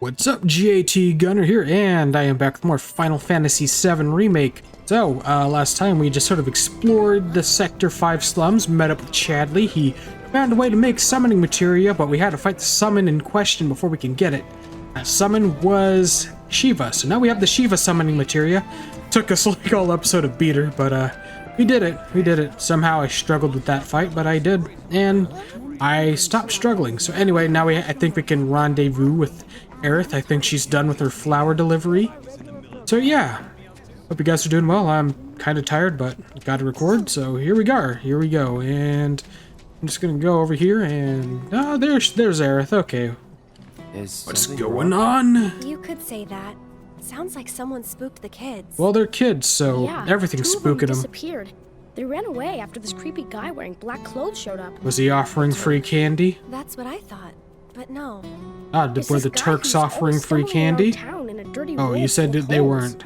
What's up, GAT Gunner here, and I am back with more Final Fantasy VII Remake. So, last time we just sort of explored the Sector 5 slums, met up with Chadley. He found a way to make summoning materia, but we had to fight the summon in question before we can get it. That summon was Shiva, so now we have the Shiva summoning materia. Took us like all episode of beat her, but we did it. Somehow I struggled with that fight, but I did, and I stopped struggling. So anyway, now I think we can rendezvous with Aerith. I think she's done with her flower delivery. So yeah, hope you guys are doing well. I'm kind of tired, but gotta record, so here we go. And I'm just gonna go over here and there's Aerith. Okay, what's going on? You could say that. Sounds like someone spooked the kids. Well, they're kids, so yeah, everything's spooking them. Disappeared. They ran away after this creepy guy wearing black clothes showed up. Was he offering free candy? That's what I thought, but no. Were the Turks offering free candy? Oh, you said that they weren't.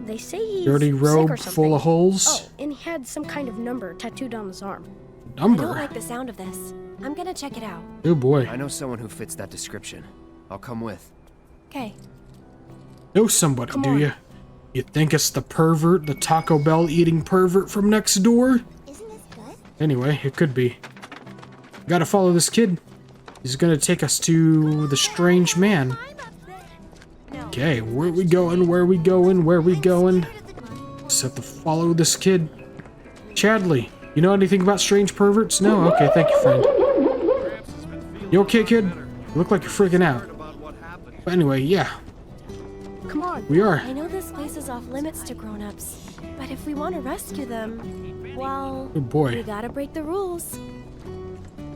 They say he's dirty robe sick or something. full of holes. Oh, and he had some kind of number tattooed on his arm. Number? I don't like the sound of this. I'm gonna check it out. Oh boy. I know someone who fits that description. I'll come with. Okay. Know somebody, do you? You think it's the pervert, the Taco Bell eating pervert from next door? Isn't this good? Anyway, it could be. Gotta follow this kid. He's gonna take us to the strange man. Okay, where we going? Just have to follow this kid. Chadley, you know anything about strange perverts? No? Okay, thank you, friend. You okay, kid? You look like you're freaking out. But anyway, yeah. Come on. We are. I know this place is off limits to grown-ups, but if we want to rescue them, well, Oh boy. we gotta break the rules.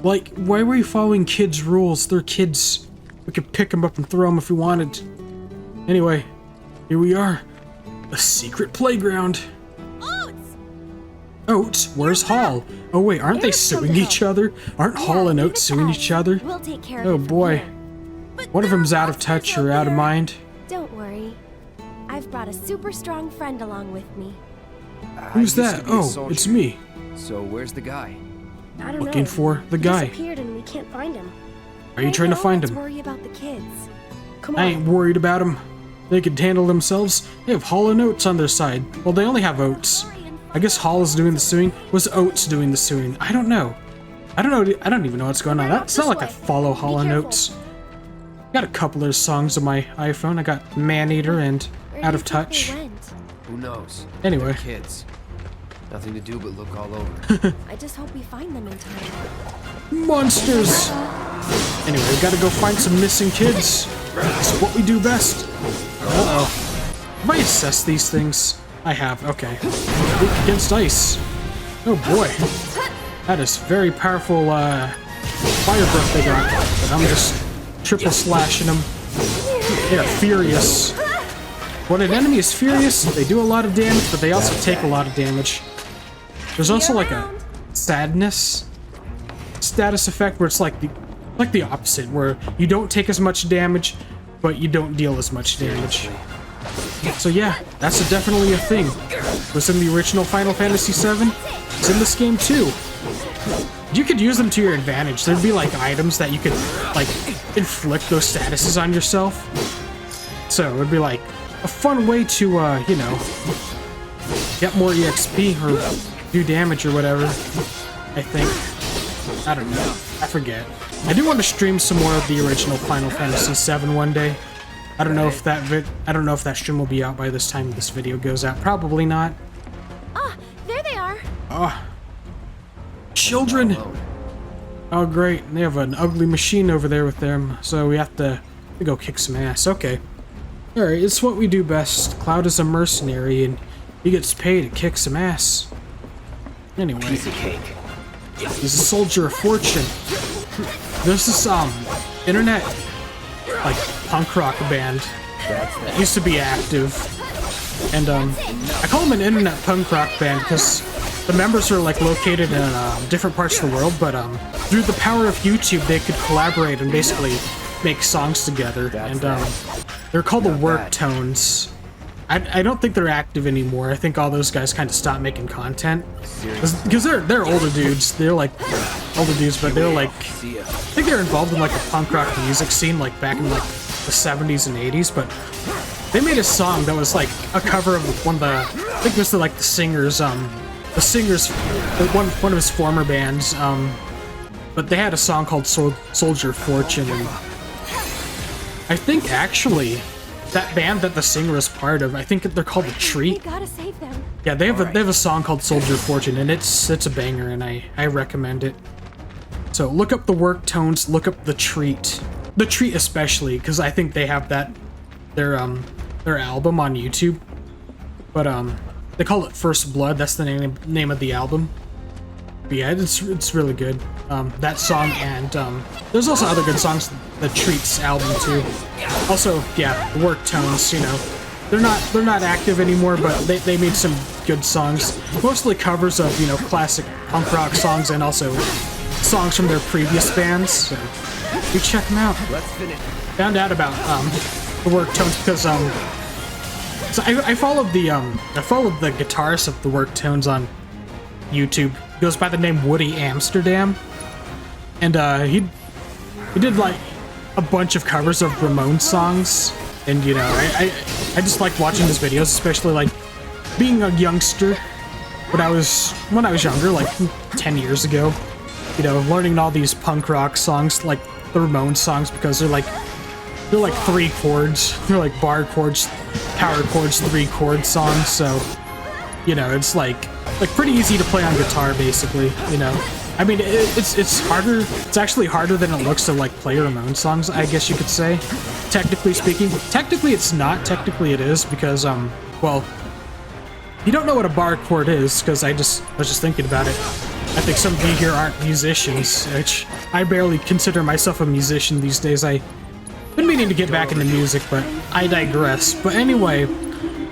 Like, why were you following kids' rules? They're kids. We could pick them up and throw them if we wanted. Anyway, here we are. A secret playground. Oates? Where's Hall? Oh wait, aren't they suing each other? Aren't Hall and Oates suing each other? We'll take care of Oh it from boy. here. One of them's out of touch or out of mind. Don't worry. I've brought a super strong friend along with me. Who's that? Oh, it's me. So where's the guy? I don't Looking know. for the guy. He disappeared and we can't find him. Are you trying to find Let's him? worry about the kids. Come I on. ain't worried about them. They could handle themselves. They have Hall and Oates on their side. Well, they only have Oates. I guess Hall is doing the suing. Was Oates doing the suing? I don't know. I don't even know what's going on. It's not like I follow Hall and Oates. Got a couple of songs on my iPhone. I got Maneater and Where Out do of you think Touch. they went? Who knows? Anyway. They're kids. Nothing to do but look all over. I just hope we find them in time. Monsters! Anyway, we gotta go find some missing kids. This is what we do best. Uh-oh. Have I assessed these things? I have, okay. Weak against ice. Oh boy. That is very powerful, fire breath they got. But I'm just triple slashing them. They are furious. When an enemy is furious, they do a lot of damage, but they also take a lot of damage. There's also like a sadness status effect where it's like the opposite, where you don't take as much damage, but you don't deal as much damage. So yeah, that's definitely a thing. It was in the original Final Fantasy VII. It's in this game too. You could use them to your advantage. There'd be like items that you could like inflict those statuses on yourself. So it'd be like a fun way to, you know, get more EXP or do damage or whatever. I think. I don't know. I forget. I do want to stream some more of the original Final Fantasy VII one day. I don't know if that stream will be out by this time this video goes out. Probably not. Ah, there they are. Ah. Children! Oh great, they have an ugly machine over there with them, so we have to go kick some ass. Okay. Alright, it's what we do best. Cloud is a mercenary and he gets paid to kick some ass. Anyway. Piece of cake. He's a soldier of fortune. There's this internet like punk rock band that used to be active. And I call them an internet punk rock band because the members are like located in different parts of the world, but through the power of YouTube they could collaborate and basically make songs together. And they're called the Work Tones. I don't think they're active anymore. I think all those guys kind of stopped making content because they're older dudes. They're like older dudes, but they're like I think they're involved in like the punk rock music scene, like back in like the 70s and 80s, but they made a song that was like a cover of one of the, I think it was one of his former bands, but they had a song called Soldier Fortune, and I think actually that band that the singer is part of, I think they're called The Treat. We gotta save them. Yeah, they have a song called Soldier Fortune, and it's a banger, and I recommend it. So look up the Work Tones, look up The Treat. The Treat especially, because I think they have their album on YouTube. But they call it First Blood, that's the name of the album. But yeah, it's really good. That song, and there's also other good songs, The Treat's album too. Also, yeah, the Work Tones, you know, they're not active anymore, but they made some good songs. Mostly covers of, you know, classic punk rock songs, and also songs from their previous bands. So you check them out. Found out about the Work Tones because so I followed the guitarist of the Work Tones on YouTube. He goes by the name Woody Amsterdam, and he did like a bunch of covers of Ramones songs, and you know I just like watching his videos, especially like being a youngster when I was younger, like 10 years ago. You know, learning all these punk rock songs like the Ramones songs because they're like 3 chords. They're like bar chords, power chords, 3 chord songs. So, you know, it's like pretty easy to play on guitar, basically. You know, I mean, it's harder. It's actually harder than it looks to like play Ramones songs, I guess you could say. Technically speaking, technically it's not. Technically it is because well, you don't know what a bar chord is because I was just thinking about it. I think some of you here aren't musicians, which I barely consider myself a musician these days. I've been meaning to get back into music, but I digress. But anyway,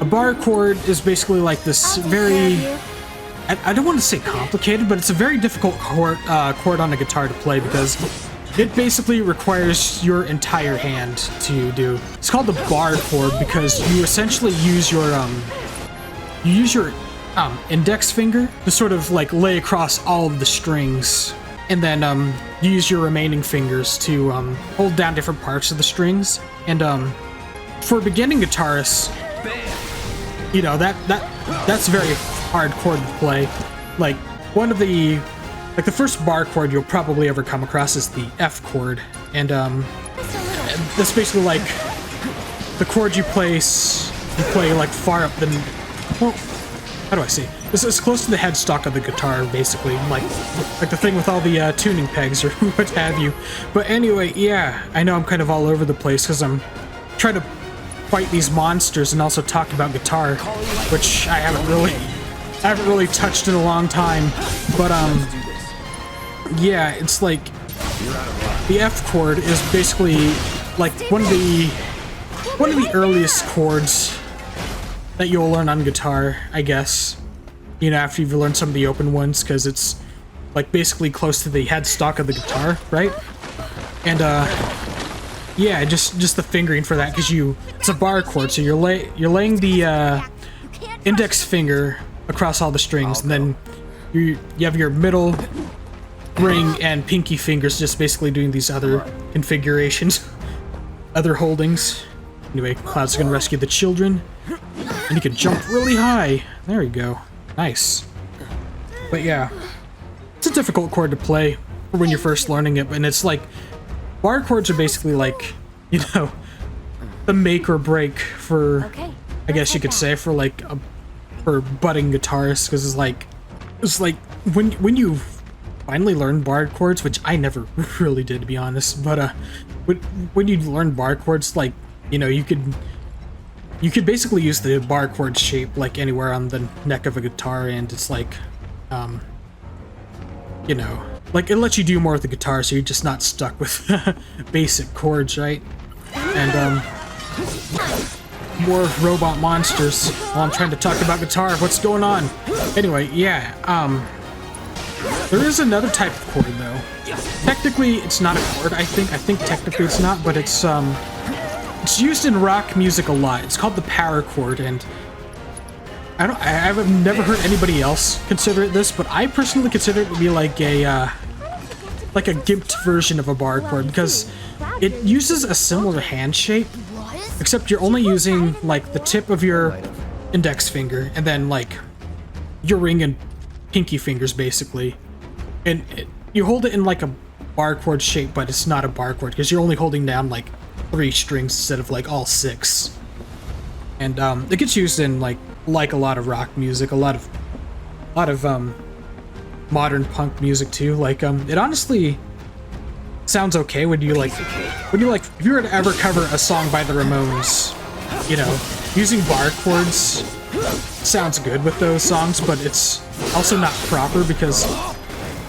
a bar chord is basically like this very, I don't want to say complicated, but it's a very difficult chord on a guitar to play because it basically requires your entire hand to do. It's called the bar chord because you essentially use your index finger to sort of like lay across all of the strings, and then you use your remaining fingers to hold down different parts of the strings. And for beginning guitarists, you know, that's a very hard chord to play. Like one of the first bar chord you'll probably ever come across is the F chord, and that's basically like the chord you play like far up the, well, how do I say? This is close to the headstock of the guitar, basically, like the thing with all the tuning pegs or what have you. But anyway, yeah, I know I'm kind of all over the place because I'm trying to fight these monsters and also talk about guitar, which I haven't really touched in a long time. But yeah, it's like the F chord is basically like one of the earliest chords that you'll learn on guitar, I guess. You know, after you've learned some of the open ones, because it's like basically close to the headstock of the guitar, right? And yeah, just the fingering for that, because it's a bar chord, so you're laying the index finger across all the strings, and then you have your middle ring and pinky fingers just basically doing these other configurations, other holdings. Anyway, Cloud's gonna rescue the children. And you can jump really high. There you go. Nice. But yeah, it's a difficult chord to play when you're first learning it, and it's like, bar chords are basically like, you know, the make or break for, I guess you could say, for like for budding guitarists, because it's like when you finally learn bar chords, which I never really did, to be honest, but when you learn bar chords, like, you know, you could basically use the bar chord shape like anywhere on the neck of a guitar, and it's like, you know, like it lets you do more with the guitar, so you're just not stuck with basic chords, right? And more robot monsters while I'm trying to talk about guitar. What's going on? Anyway, yeah, there is another type of chord though. Technically, it's not a chord. I think technically it's not, but it's used in rock music a lot. It's called the power chord, and I've never heard anybody else consider it this, but I personally consider it to be like a like a gimped version of a bar chord because it uses a similar hand shape, except you're only using like the tip of your index finger and then like your ring and pinky fingers basically, and you hold it in like a bar chord shape, but it's not a bar chord because you're only holding down like 3 strings instead of like all 6. And it gets used in like a lot of rock music, a lot of modern punk music too. Like it honestly sounds okay when you like if you were to ever cover a song by the Ramones, you know, using bar chords sounds good with those songs, but it's also not proper because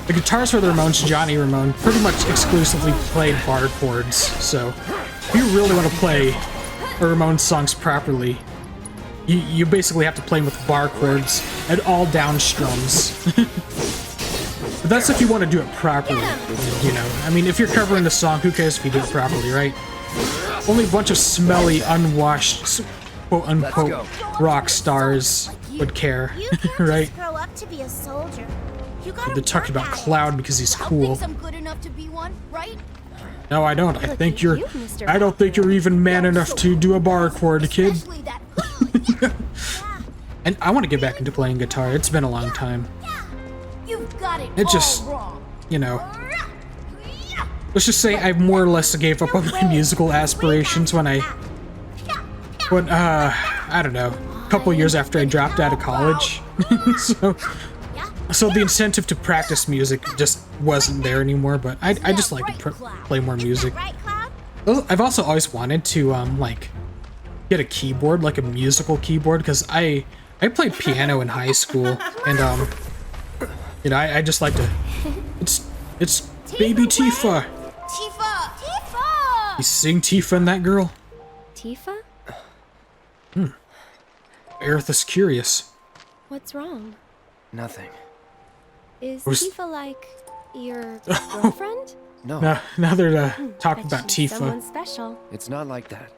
the guitarist for the Ramones, Johnny Ramone, pretty much exclusively played bar chords. So if you really want to play a Ramones songs properly, you basically have to play them with bar chords and all down strums. But that's if you want to do it properly, you know. I mean, if you're covering the song, who cares if you do it properly, right? Only a bunch of smelly, unwashed, quote-unquote, rock stars would care, right? Grow up to be a soldier. You gotta They're talking about Cloud because he's cool. I'm good enough to be one, right? No, I don't. I think you're... I don't think you're even man enough to do a bar chord, kid. Especially that. And I want to get back into playing guitar. It's been a long time. You've got it. It just, all wrong. you know... Let's just say I more or less gave up on my musical aspirations when I don't know, a couple years after I dropped out of college. So the incentive to practice music just wasn't there anymore, but I just like to play more music. Right, Cloud? I've also always wanted to, like, get a keyboard, like a musical keyboard, because I played piano in high school, and, you know, I just like to... It's baby Tifa! Tifa! You sing Tifa in that girl? Tifa? Aerith is curious. What's wrong? Nothing. Is Was- Tifa like your girlfriend? No, Now they're talking Bet about she's Tifa. someone special. it's not like that.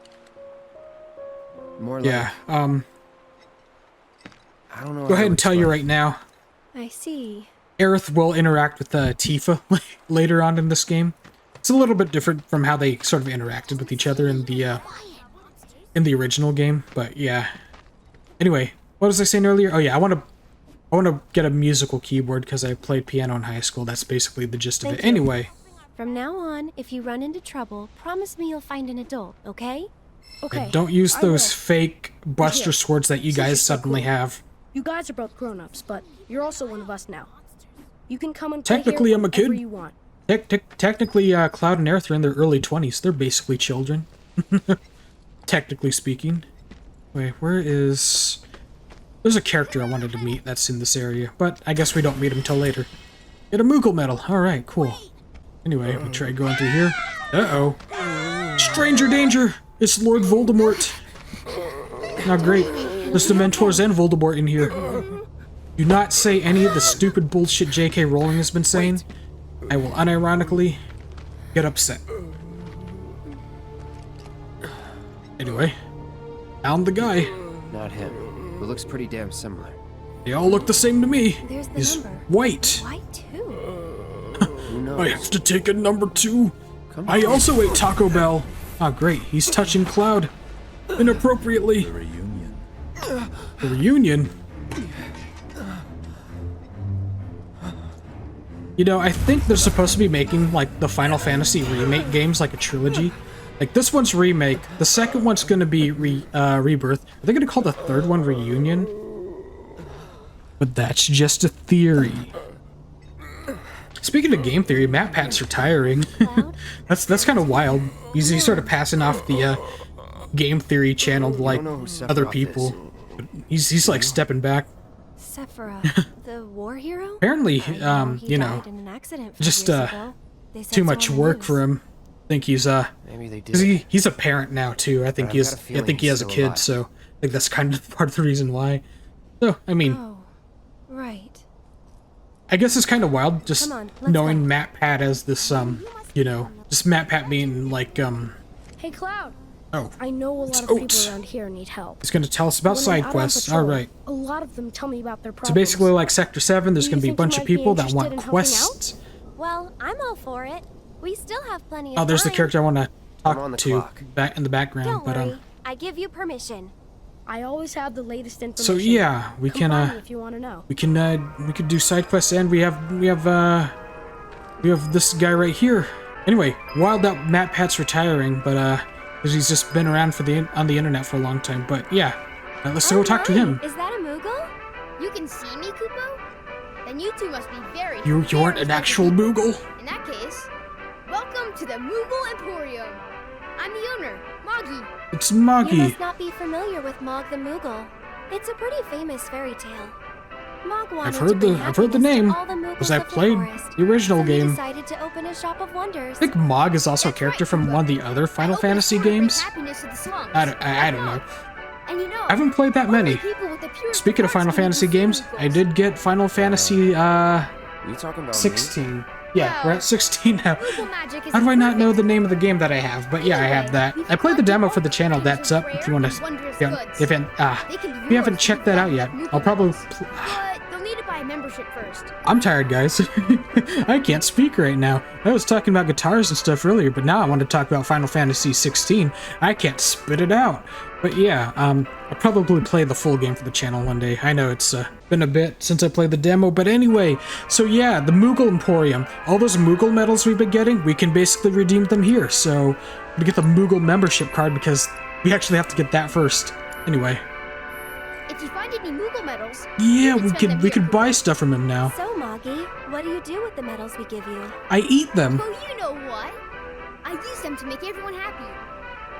More like, Yeah, I don't know. go how ahead to and tell you explain. right now, I see. Aerith will interact with Tifa later on in this game. It's a little bit different from how they sort of interacted with each other in the original game, but yeah. Anyway, what was I saying earlier? Oh yeah, I want to get a musical keyboard because I played piano in high school. That's basically the gist of it. Thank you. Anyway, From now on, if you run into trouble, promise me you'll find an adult, okay? Okay. don't use I those will. fake Buster Here. swords that you Since you're guys so suddenly cool. have. You guys are both grown-ups, but you're also one of us now. You can come and play Technically, here I'm a whenever kid. you want. Technically, Cloud and Aerith are in their early 20s. They're basically children. Technically speaking. Wait, where is... There's a character I wanted to meet that's in this area, but I guess we don't meet him till later. Get a Moogle medal. Alright, cool. Anyway, we'll try going through here. Uh-oh. Stranger danger! It's Lord Voldemort! Not great. There's the Mentors and Voldemort in here. Do not say any of the stupid bullshit J.K. Rowling has been saying. I will unironically get upset. Anyway, found the guy. Not him. It looks pretty damn similar. They all look the same to me. There's the He's number. white. White too. Who knows? I have to take a number 2. Come I on. also ate Taco Bell. Ah, great. He's touching Cloud. Inappropriately. The reunion. The reunion? You know, I think they're supposed to be making, like, the Final Fantasy remake games, like a trilogy. Like, this one's remake. The second one's gonna be Rebirth. Are they gonna call the third one Reunion? But that's just a theory. Speaking of game theory, Matt Pat's retiring. that's kind of wild. He's sort of passing off the game theory channel to, like, I don't know who Sephiroth other people. is. But he's like stepping back. Sephiroth, the war hero? Apparently, He you know, died in an accident 5 just, years ago. They said too so much on the work news. for him. I think he's Maybe they did. because he's a parent now too. I think I've he has got a I feeling think he he's has a still kid, alive. so I think that's kind of part of the reason why. So I mean, Oh, right. I guess it's kind of wild just Come on, let's knowing go. Matt Pat as this you know, just Matt Pat being like Hey, Cloud. oh, I know a It's lot of people Oates. around here need help. he's gonna tell us about When I'm side out on quests. patrol, All right. A lot of them tell me about their problems. So basically, like Sector 7, there's Do gonna you be a think you bunch of might be people that interested want in helping quests. Well, I'm all for it. We still have plenty of Oh, there's the time. character I want to I'm on talk the to clock. back in the background. Don't But worry. I give you permission. I always have the latest information. so yeah, we Come can by me if you want to know. we could do side quests, and we have this guy right here. Anyway, wild that Matt Pat's retiring, but 'cause he's just been around on the internet for a long time. But yeah, let's go talk to him. Is that a Moogle? You can see me, Kupo? Then you two must be very You aren't very an actual special people. Moogle. In that case, welcome to the Moogle Emporium. I'm the owner, Moggy. It's You Moggy. must not be familiar with Mog the Moogle. It's a pretty famous fairy tale. Mog wanted I've heard to bring the happiness name, to all the Moogles because I of the played forest. the original So he game. decided to open a shop of wonders. I think Mog is also a character from one of the other Final Fantasy games. Happiness of the slums. I don't know. And you know, I haven't played that only many. people with the purest Speaking of hearts Final can Fantasy consume games, I Moogles. did get Final Fantasy You talking about 16. Yeah, we're at 16 now. Moogle magic is How do I not know perfect. the name of the game that I have? But yeah, I have that. I played the demo for the channel. That's up if you want to. If you haven't checked that out yet, I'll probably. But you'll need to buy a membership first. I'm tired, guys. I can't speak right now. I was talking about guitars and stuff earlier, but now I want to talk about Final Fantasy 16. I can't spit it out. But yeah, I'll probably play the full game for the channel one day. I know it's been a bit since I played the demo, but anyway. So yeah, the Moogle Emporium. All those Moogle medals we've been getting, we can basically redeem them here. So we get the Moogle membership card because we actually have to get that first. Anyway. If you find any Moogle medals, Yeah, you can spend them we here. could buy stuff from him now. So, Moggy, what do you do with the medals we give you? I eat them. Well, you know what? I use them to make everyone happy.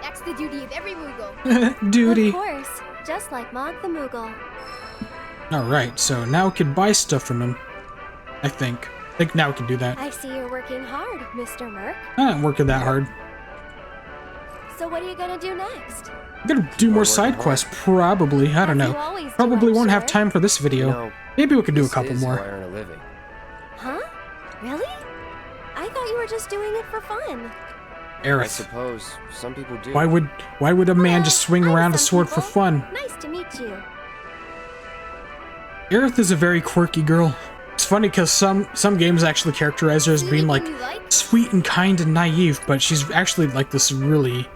That's the duty of every Moogle. Duty. Of course, just like Mog the Moogle. Alright, so now we can buy stuff from him. I think now we can do that. I see you're working hard, Mr. Merc. I'm not working that hard. So what are you gonna do next? I'm gonna do more side quests, probably. I don't As you know. always do, Probably I'm won't have sure. time for this video. You know, Maybe we could do a this couple is how I more. earn a living. Huh? Really? I thought you were just doing it for fun. I Aerith. suppose some people do. Why would a man just swing Hello, around a some sword for people. fun? Nice to meet you. Aerith is a very quirky girl. It's funny because some games actually characterize her as being like Anything you like? sweet and kind and naive, but she's actually like this really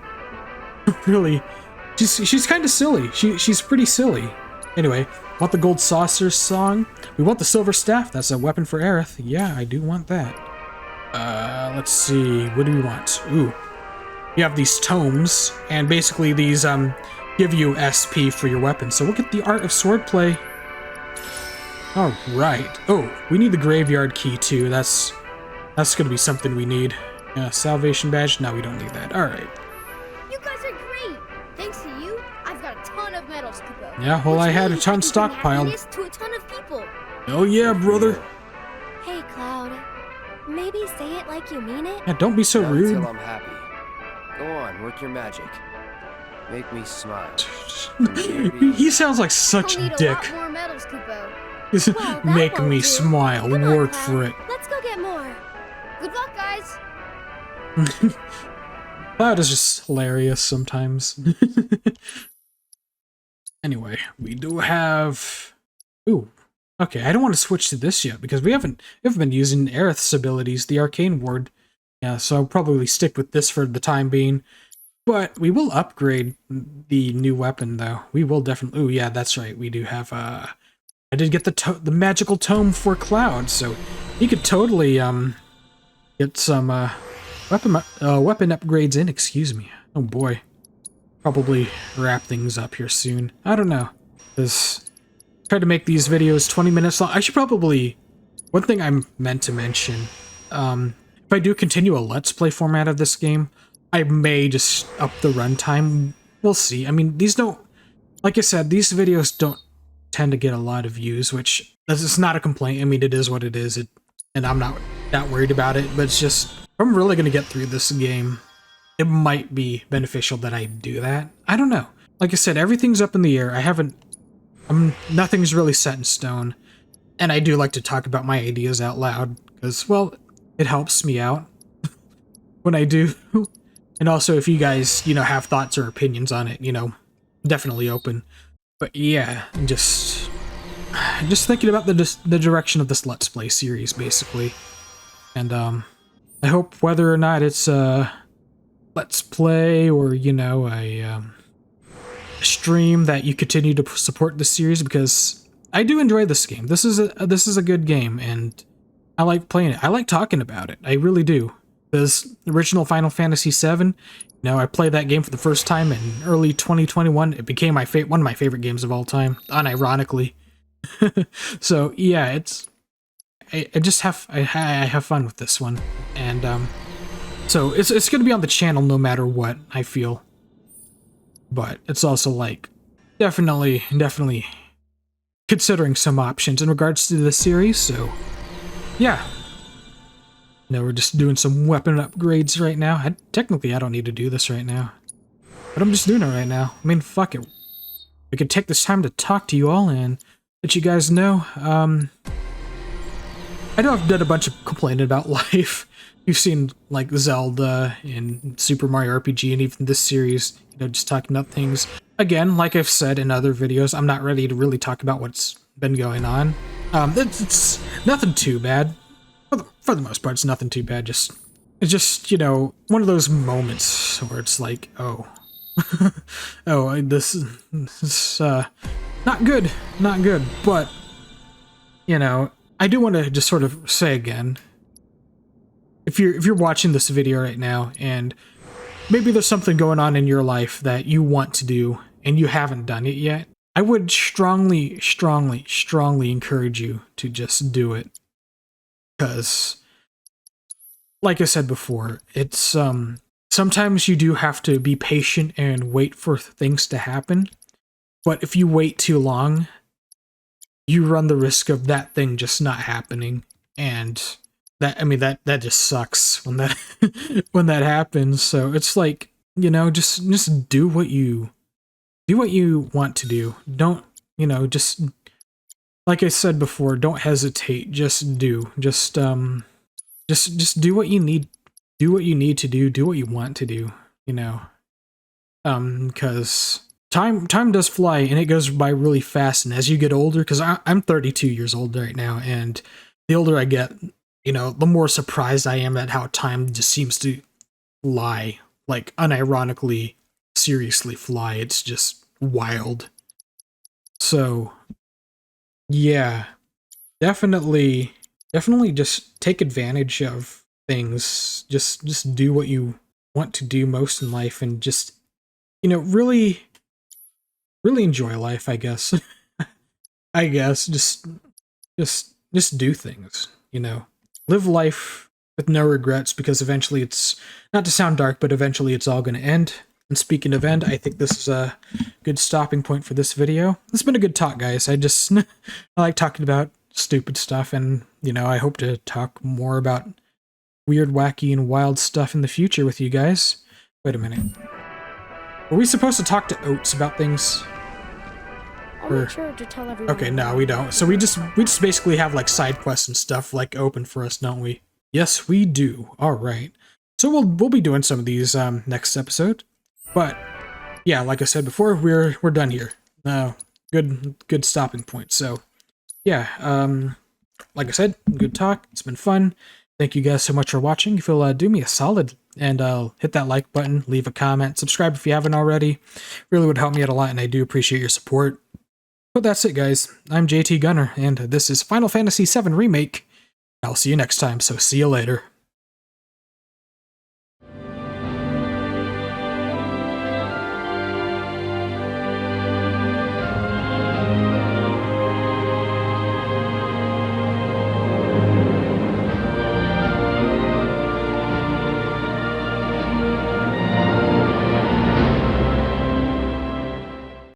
she's kind of silly. She's pretty silly. Anyway, want the gold saucer song? We want the silver staff. That's a weapon for Aerith. Yeah, I do want that. Let's see. What do we want? Ooh. You have these tomes, and basically these give you SP for your weapon. So we'll get the Art of Swordplay. Alright. Oh, we need the graveyard key too. That's gonna be something we need. Yeah, salvation badge. No, we don't need that. Alright. You guys are great. Thanks to you, I've got a ton of medals, Kupo. Yeah, well, Which I had a means ton can bring stockpiled. happiness to a ton of people. Oh yeah, brother. Hey, Cloud. Maybe say it like you mean it? Yeah, don't be so Not rude. Until I'm happy. Go on, work your magic. Make me smile. He sounds like such We'll a need dick. a lot more medals, Kupo. He's Well, that make won't me do. smile. Come on, Work Cloud. for it. Let's go get more. Good luck, guys. Cloud is just hilarious sometimes. Anyway, we do have. Ooh. Okay, I don't want to switch to this yet because we haven't been using Aerith's abilities, the Arcane Ward. Yeah, so I'll probably stick with this for the time being. But we will upgrade the new weapon, though. We will definitely. Ooh, yeah, that's right. We do have. I did get the magical tome for Cloud, so he could totally get some weapon upgrades in. Excuse me. Oh boy, probably wrap things up here soon. I don't know. Try to make these videos 20 minutes long. I should probably. One thing I meant to mention. If I do continue a Let's Play format of this game, I may just up the runtime. We'll see. I mean, these don't, like I said, these videos don't tend to get a lot of views, which is not a complaint. I mean, it is what it is, and I'm not that worried about it, but it's just, if I'm really going to get through this game, it might be beneficial that I do that. I don't know. Like I said, everything's up in the air. Nothing's really set in stone, and I do like to talk about my ideas out loud, because, well, it helps me out when I do. And also, if you guys, have thoughts or opinions on it, definitely open. But yeah, just thinking about the direction of this Let's Play series, basically. And I hope whether or not it's a Let's Play or, you know, a stream, that you continue to support the series, because I do enjoy this game. This is a good game, and I like playing it. I like talking about it. I really do. This original Final Fantasy VII, you know, I played that game for the first time in early 2021. It became one of my favorite games of all time, unironically. So yeah, I have fun with this one, and so it's gonna be on the channel no matter what, I feel. But it's also like definitely considering some options in regards to the series. So yeah, no, we're just doing some weapon upgrades right now. Technically I don't need to do this right now, but I'm just doing it right now. I mean, fuck it. We could take this time to talk to you all and let you guys know. I know I've done a bunch of complaining about life. You've seen like Zelda and Super Mario RPG, and even this series, you know, just talking about things. Again, like I've said in other videos, I'm not ready to really talk about what's been going on. It's nothing too bad. For the most part, it's nothing too bad. It's just, you know, one of those moments where it's like, oh, oh, this is not good, but, you know, I do want to just sort of say again, if you're watching this video right now and maybe there's something going on in your life that you want to do and you haven't done it yet, I would strongly encourage you to just do it. Because, like I said before, it's sometimes you do have to be patient and wait for things to happen. But if you wait too long, you run the risk of that thing just not happening, and that just sucks when that when that happens. So it's like, you know, just do what you want to do. Don't, you know, just like I said before, don't hesitate. Just do. Just do what you need. Do what you need to do. Do what you want to do. You know, because time does fly, and it goes by really fast. And as you get older, because I'm 32 years old right now, and the older I get, you know, the more surprised I am at how time just seems to fly, like unironically, seriously fly. It's just wild. So yeah, definitely just take advantage of things. Just do what you want to do most in life, and just, you know, really enjoy life, I guess. I guess just do things, you know. Live life with no regrets, because eventually it's, not to sound dark, but eventually it's all going to end. And speaking of end, I think this is a good stopping point for this video. It's been a good talk, guys. I like talking about stupid stuff, and, you know, I hope to talk more about weird, wacky, and wild stuff in the future with you guys. Wait a minute. Were we supposed to talk to Oates about things? I'll make sure to tell everyone. Okay, no, we don't. So we just basically have like side quests and stuff like open for us, don't we? Yes, we do. All right. So we'll be doing some of these next episode. But yeah, like I said before, we're done here. Good stopping point. So yeah, like I said, good talk. It's been fun. Thank you guys so much for watching. If you'll do me a solid and hit that like button, leave a comment, subscribe if you haven't already. Really would help me out a lot, and I do appreciate your support. But that's it, guys. I'm JT Gunner, and this is Final Fantasy VII Remake. I'll see you next time, so see you later.